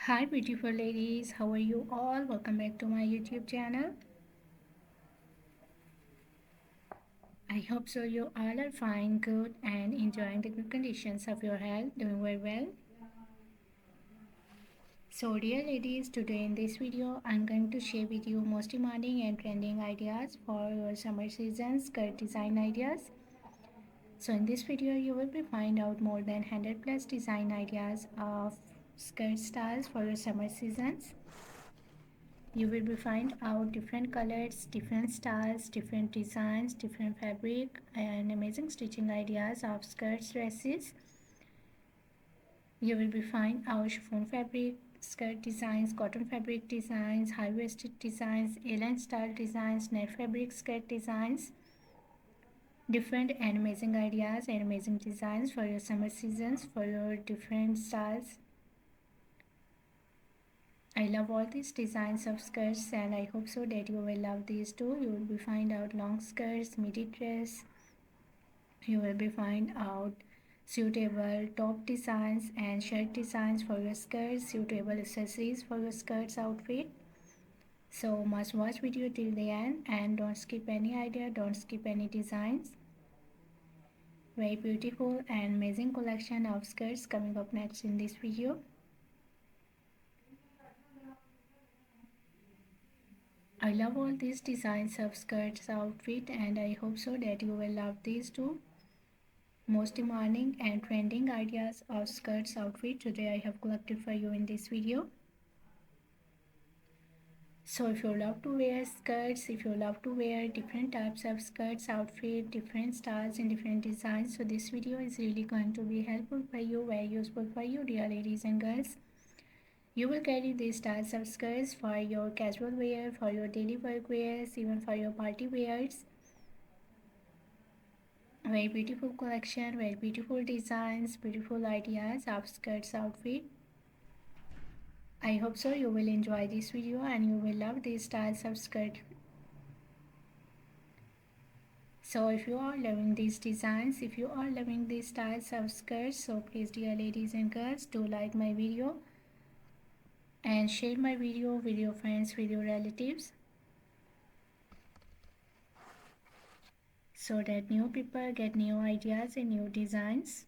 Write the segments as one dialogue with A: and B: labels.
A: Hi beautiful ladies, how are you all? Welcome back to my YouTube channel. I hope so you all are fine, good and enjoying the good conditions of your health, doing very well. So dear ladies, today in this video I'm going to share with you most demanding and trending ideas for your summer season skirt design ideas. So in this video you will be find out more than 100 plus design ideas of skirt styles for your summer seasons. You will be find out different colors, different styles, different designs, different fabric and amazing stitching ideas of skirts, dresses. You will be find out chiffon fabric skirt designs, cotton fabric designs, high-waisted designs, A-line style designs, net fabric skirt designs, different and amazing ideas and amazing designs for your summer seasons, for your different styles. I love all these designs of skirts and I hope so that you will love these too. You will be find out long skirts, midi dress. You will be find out suitable top designs and shirt designs for your skirts, suitable accessories for your skirts outfit. So must watch video till the end and don't skip any idea, don't skip any designs. Very beautiful and amazing collection of skirts coming up next in this video. I love all these designs of skirts outfit and I hope so that you will love these too. Most demanding and trending ideas of skirts outfit today I have collected for you in this video. So if you love to wear skirts, if you love to wear different types of skirts outfit, different styles and different designs, so this video is really going to be helpful for you, very useful for you dear ladies and girls. You will carry these styles of skirts for your casual wear, for your daily work wears, even for your party wears. Very beautiful collection, very beautiful designs, beautiful ideas of skirts outfit. I hope so you will enjoy this video and you will love these styles of skirt. So if you are loving these designs, if you are loving these styles of skirts, so please dear ladies and girls, do like my video and share my video with your friends, with your relatives, so that new people get new ideas and new designs.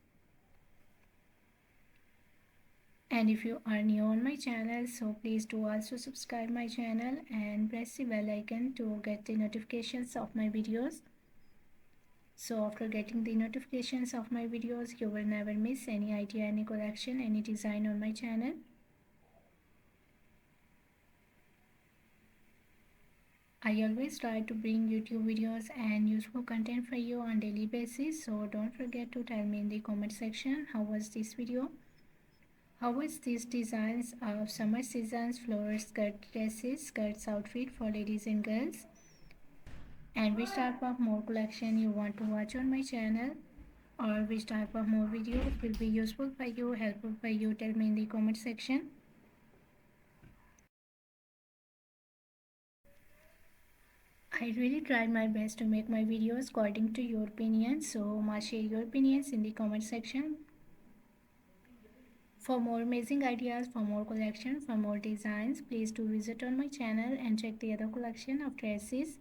A: And if you are new on my channel, so please do also subscribe my channel and press the bell icon to get the notifications of my videos. So after getting the notifications of my videos, you will never miss any idea, any collection, any design on my channel. I always try to bring YouTube videos and useful content for you on daily basis. So don't forget to tell me in the comment section how was this video. How was these designs of summer season's floral skirt dresses, skirts outfit for ladies and girls? And which type of more collection you want to watch on my channel, or which type of more videos will be useful for you, helpful for you, tell me in the comment section. I really tried my best to make my videos according to your opinions, so must share your opinions in the comment section. For more amazing ideas, for more collection, for more designs, please do visit on my channel and check the other collection of dresses.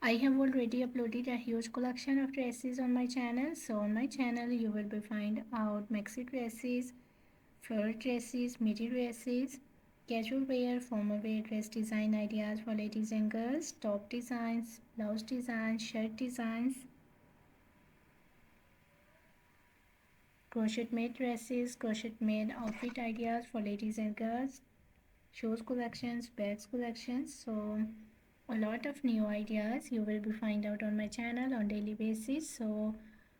A: I have already uploaded a huge collection of dresses on my channel. So on my channel you will be find out maxi dresses, floral dresses, midi dresses, casual wear, formal wear dress design ideas for ladies and girls, top designs, blouse designs, shirt designs, crochet made dresses, crochet made outfit ideas for ladies and girls, shoes collections, bags collections. So a lot of new ideas you will be find out on my channel on daily basis. So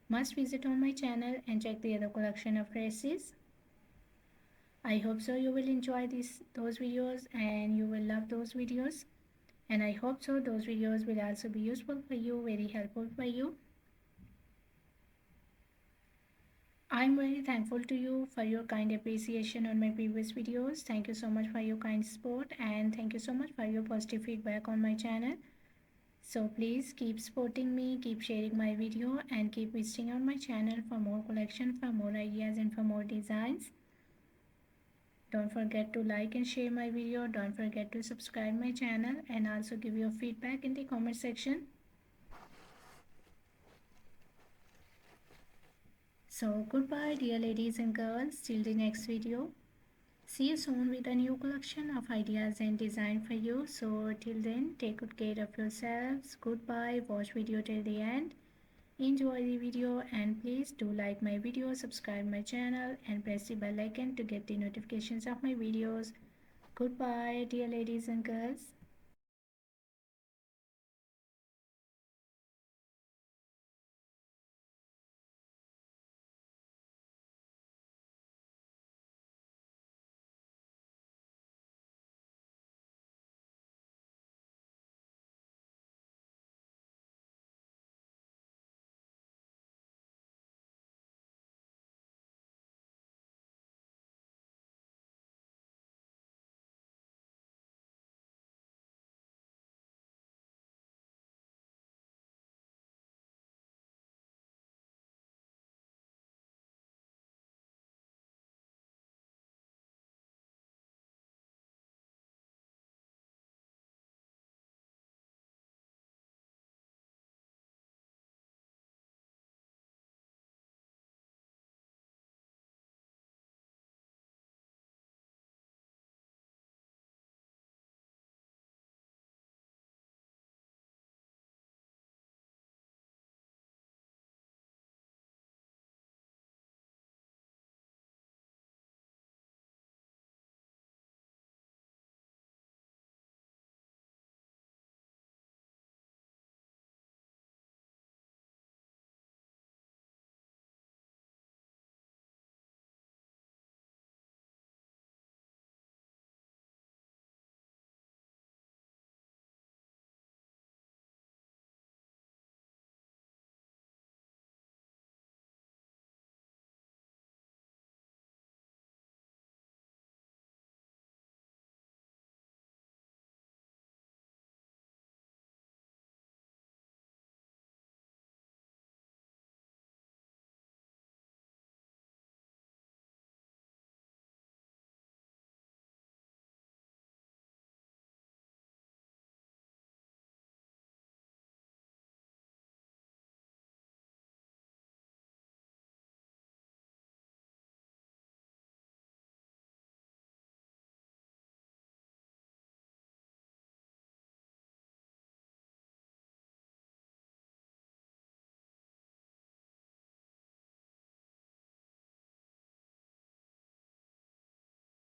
A: must visit on my channel and check the other collection of dresses. I hope so you will enjoy those videos and you will love those videos, and I hope so those videos will also be useful for you, very helpful for you. I'm very thankful to you for your kind appreciation on my previous videos. Thank you so much for your kind support and thank you so much for your positive feedback on my channel. So please keep supporting me, keep sharing my video and keep visiting on my channel for more collection, for more ideas and for more designs. Don't forget to like and share my video. Don't forget to subscribe my channel and also give your feedback in the comment section. So goodbye dear ladies and girls, till the next video. See you soon with a new collection of ideas and design for you. So till then, take good care of yourselves. Goodbye. Watch video till the end. Enjoy the video and please do like my video, subscribe my channel and press the bell icon to get the notifications of my videos. Goodbye dear ladies and girls.